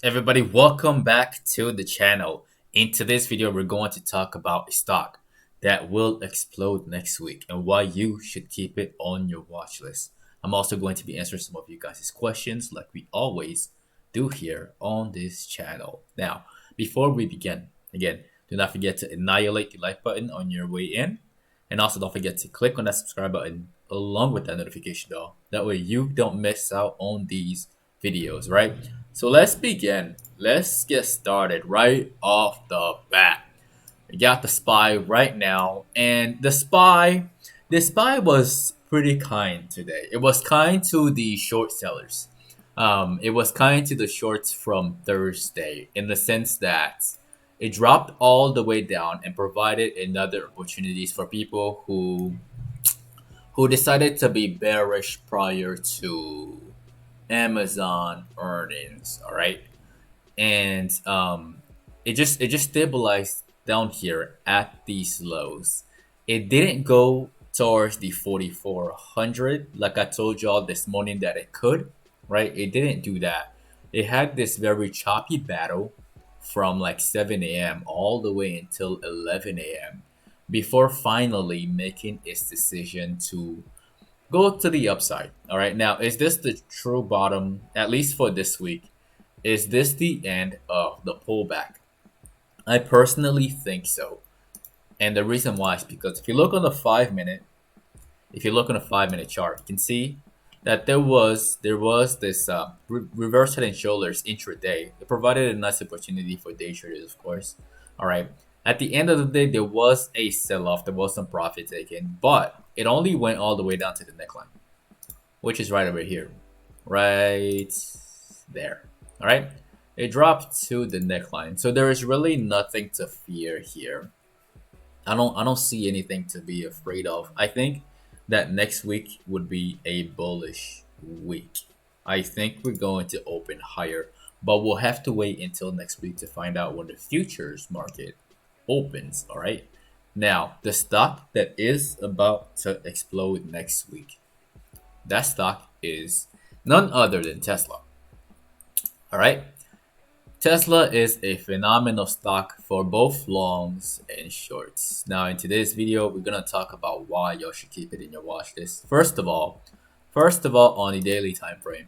Everybody, welcome back to the channel. In today's video, we're going to talk about a stock that will explode next week and why you should keep it on your watch list. I'm also going to be answering some of you guys' questions like we always do here on this channel. Now, before we begin, again, do not forget to annihilate the like button on your way in. And also don't forget to click on that subscribe button along with that notification bell. That way you don't miss out on these videos, right? So let's begin. Let's get started right off the bat. We got the SPY right now, and the SPY was pretty kind today. It was kind to the short sellers. It was kind to the shorts from Thursday in the sense that it dropped all the way down and provided another opportunities for people who decided to be bearish prior to Amazon earnings. All right, and it just stabilized down here at these lows. It didn't go towards the 4400 like I told y'all this morning that it could, right? It didn't do that. It had this very choppy battle from like 7 a.m. all the way until 11 a.m. before finally making its decision to go to the upside. All right, now is this the true bottom, at least for this week? Is this the end of the pullback? I personally think so. And the reason why is because if you look on the 5 minute, if you look on a 5 minute chart, you can see that there was this reverse head and shoulders intraday. It provided a nice opportunity for day traders, of course. All right. At the end of the day, there was a sell-off. There was some profit taken, but it only went all the way down to the neckline, which is right over here, right there. All right. It dropped to the neckline, so there is really nothing to fear here. I don't see anything to be afraid of. I think that next week would be a bullish week. I think we're going to open higher, but we'll have to wait until next week to find out when the futures market opens. All right. Now, the stock that is about to explode next week, that stock is none other than Tesla. All right. Tesla is a phenomenal stock for both longs and shorts. Now, in today's video, we're gonna talk about why y'all should keep it in your watch list. First of all, on the daily time frame,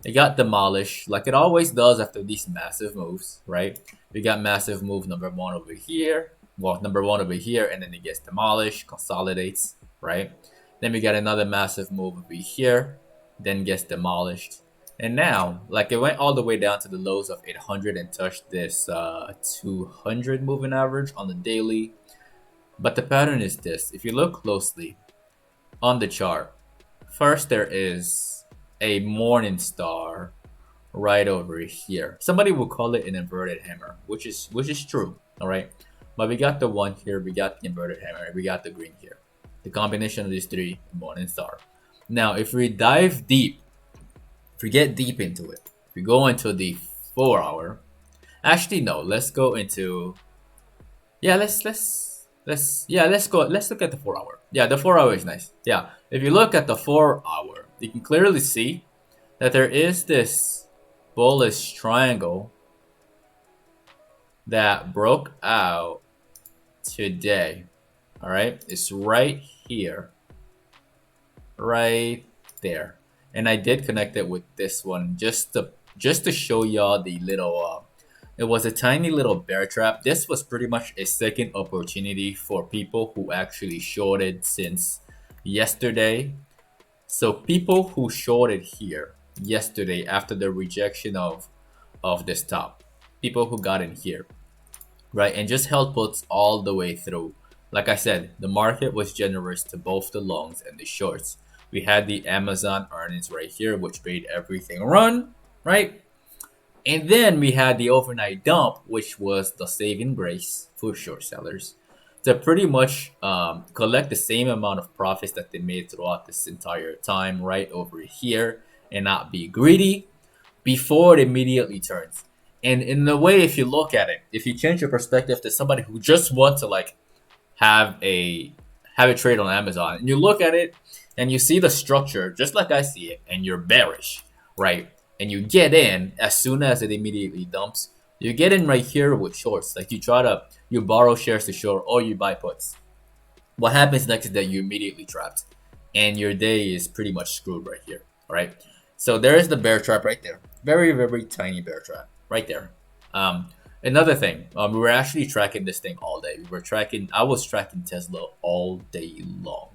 it got demolished like it always does after these massive moves, right? We got massive move number one over here, number one over here, and then it gets demolished, consolidates, right? Then we got another massive move over here, then gets demolished. And now, like it went all the way down to the lows of 800 and touched this 200 moving average on the daily. But the pattern is this. If you look closely on the chart, first there is a morning star right over here. Somebody will call it an inverted hammer, which is true, all right? But we got the one here, we got the inverted hammer, we got the green here. The combination of these three, morning star. Now, if we dive deep, if we get deep into it, if we go into the 4 hour, actually no, let's go into, yeah, let's look at the 4 hour. Yeah, the 4 hour is nice. Yeah, if you look at the 4 hour, you can clearly see that there is this bullish triangle that broke out today. All right, it's right here, right there. And I did connect it with this one just to show y'all the little it was a tiny little bear trap. This was pretty much a second opportunity for people who actually shorted since yesterday. So people who shorted here yesterday after the rejection of this top, people who got in here, right, and just held puts all the way through. Like I said, the market was generous to both the longs and the shorts. We had the Amazon earnings right here, which made everything run, right? And then we had the overnight dump, which was the saving grace for short sellers to pretty much collect the same amount of profits that they made throughout this entire time right over here and not be greedy before it immediately turns. And in a way, if you look at it, if you change your perspective to somebody who just wants to like have a trade on Amazon, and you look at it and you see the structure just like I see it, and you're bearish, right? and you get in as soon as it immediately dumps. You get in right here with shorts. Like you borrow shares to short or you buy puts. What happens next is that you immediately trapped, and your day is pretty much screwed right here. All right. So there is the bear trap right there. Very very tiny bear trap right there. Um, Another thing, we were actually tracking this thing all day. I was tracking Tesla all day long,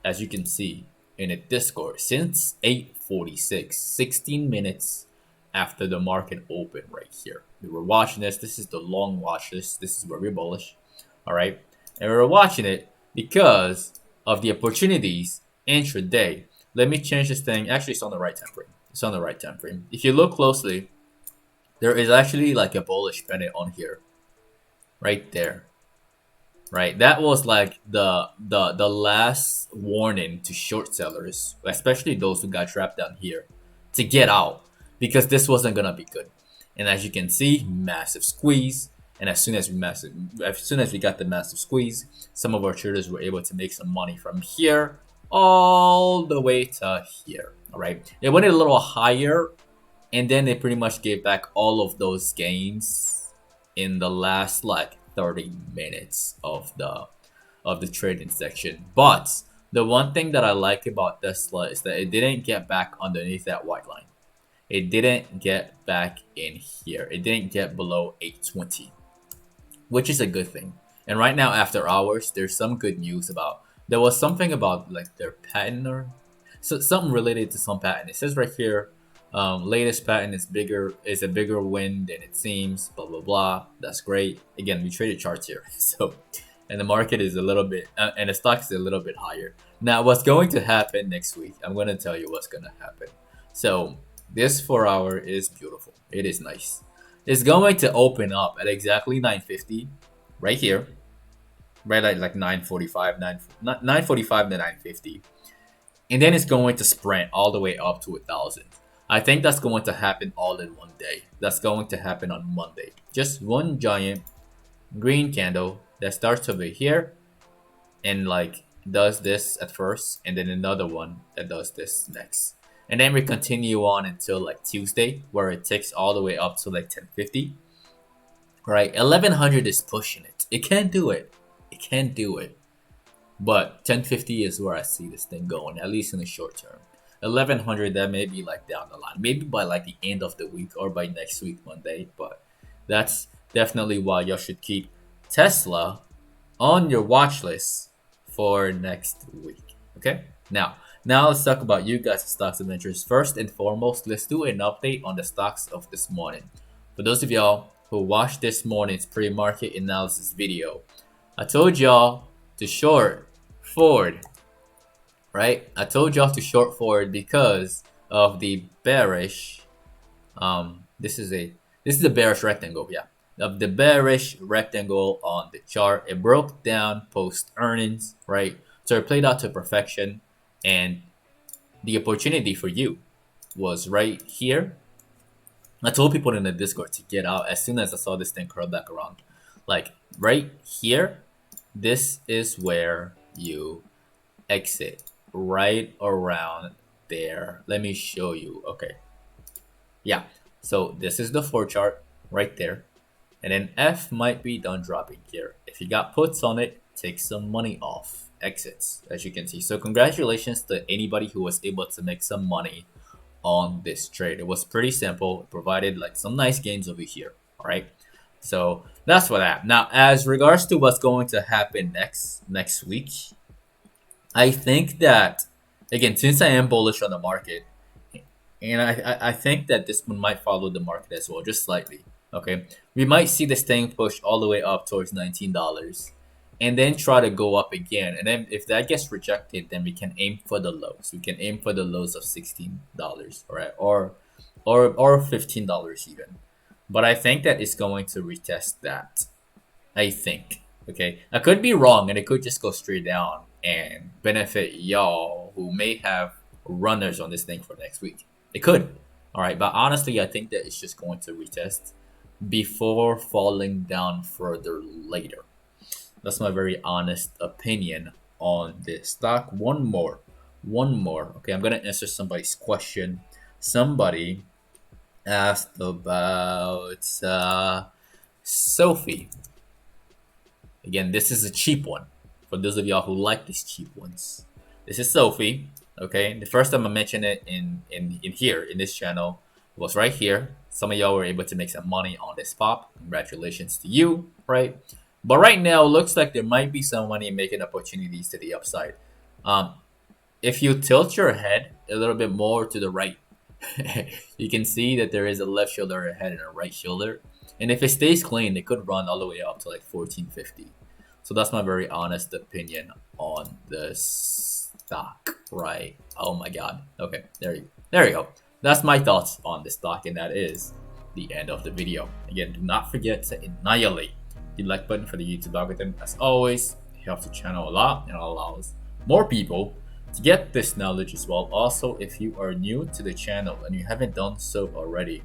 as you can see in a Discord since 8:46, 16 minutes after the market opened right here. We were watching this. This is the long watch list. This is where we're bullish. All right. And we were watching it because of the opportunities intraday. Let me change this thing. Actually, it's on the right time frame. It's on the right time frame. If you look closely, there is actually like a bullish pennant on here, right there, right? That was like the last warning to short sellers, especially those who got trapped down here, to get out because this wasn't gonna be good. And as you can see, massive squeeze. And as soon as we got the massive squeeze, some of our traders were able to make some money from here all the way to here. All right, it went a little higher, and then they pretty much gave back all of those gains in the last like 30 minutes of the trading section. But the one thing that I like about Tesla is that it didn't get back underneath that white line. It didn't get back in here. It didn't get below 820, which is a good thing. And right now, after hours, there's some good news about. There was something about like their patent or something related to some patent. It says right here, latest patent is a bigger win than it seems. Blah blah blah. That's great. Again, we traded charts here, so and the market is a little bit, and the stock is a little bit higher. Now, what's going to happen next week? I'm gonna tell you what's gonna happen. So this 4 hour is beautiful. It is nice. It's going to open up at exactly 9:50, right here, right at like 9:45, 9:45 to 9:50, and then it's going to sprint all the way up to 1,000. I think that's going to happen all in one day. That's going to happen on Monday. Just one giant green candle that starts over here and like does this at first, and then another one that does this next. And then we continue on until like Tuesday, where it takes all the way up to like 1050. Right, 1100 is pushing it. It can't do it. It can't do it. But 1050 is where I see this thing going, at least in the short term. 1100, that may be like down the line, maybe by like the end of the week or by next week Monday. But that's definitely why y'all should keep Tesla on your watch list for next week. Okay, now let's talk about you guys' stocks and ventures. First and foremost, let's do an update on the stocks of this morning. For those of y'all who watched this morning's pre-market analysis video, I told y'all to short Ford, right? I told y'all to short Ford because of the bearish. This is a bearish rectangle, yeah. Of the bearish rectangle on the chart, it broke down post earnings, right? So it played out to perfection, and the opportunity for you was right here. I told people in the Discord to get out as soon as I saw this thing curl back around. Like right here, this is where you exit. Right around there. Let me show you. Okay. Yeah. So this is the floor chart right there. And then F might be done dropping here. If you got puts on it, take some money off. Exits, as you can see. So congratulations to anybody who was able to make some money on this trade. It was pretty simple. It provided like some nice gains over here. All right. So that's for that. Now, as regards to what's going to happen next week, I think that, again, since I am bullish on the market, and I think that this one might follow the market as well, just slightly. Okay, we might see this thing push all the way up towards $19, and then try to go up again. And then if that gets rejected, then we can aim for the lows. We can aim for the lows of $16, right, or $15 even. But I think that it's going to retest that. I think. Okay, I could be wrong, and it could just go straight down and benefit y'all who may have runners on this thing for next week. It could. All right, but honestly, I think that it's just going to retest before falling down further later. That's my very honest opinion on this stock. One more. Okay, I'm gonna answer somebody's question. Somebody asked about Sophie. Again, this is a cheap one. For those of y'all who like these cheap ones, this is Sophie. Okay, the first time I mentioned it in here in this channel was right here. Some of y'all were able to make some money on this pop. Congratulations to you, right? But right now, looks like there might be some money making opportunities to the upside. Um, if you tilt your head a little bit more to the right, you can see that there is a left shoulder ahead and a right shoulder. And if it stays clean, it could run all the way up to like 1450. So that's my very honest opinion on the stock, right? Oh my god. Okay, there you go. That's my thoughts on the stock, and that is the end of the video. Again, do not forget to annihilate the like button for the YouTube algorithm. As always, it helps the channel a lot and allows more people to get this knowledge as well. Also, if you are new to the channel and you haven't done so already,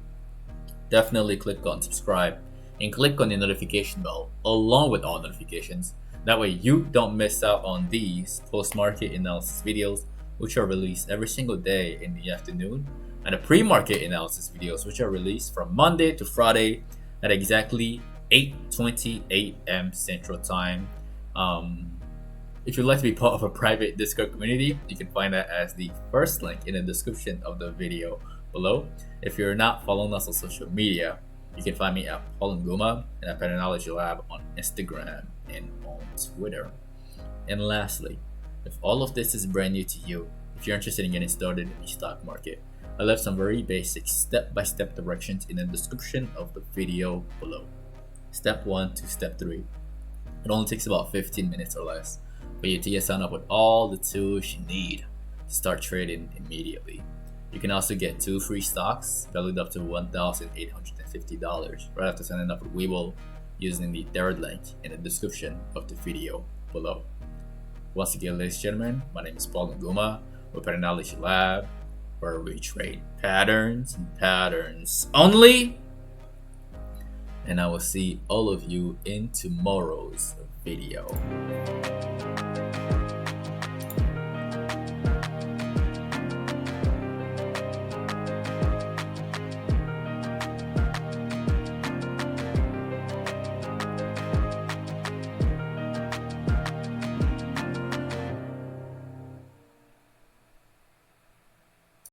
definitely click on subscribe and click on the notification bell along with all notifications. That way you don't miss out on these post-market analysis videos, which are released every single day in the afternoon, and the pre-market analysis videos, which are released from Monday to Friday at exactly 8:20 a.m. Central Time. If you'd like to be part of a private Discord community, you can find that as the first link in the description of the video below. If you're not following us on social media, you can find me at NGumah and at PATTERNOLOGY LAB on Instagram and on Twitter. And lastly, if all of this is brand new to you, if you're interested in getting started in the stock market, I left some very basic step-by-step directions in the description of the video below. Step 1 to step 3. It only takes about 15 minutes or less for you to get signed up with all the tools you need to start trading immediately. You can also get 2 free stocks valued up to $1,850 right after signing up with Webull using the third link in the description of the video below. Once again, ladies and gentlemen, my name is NGumah with PATTERNOLOGY LAB, where we trade patterns and patterns only. And I will see all of you in tomorrow's video.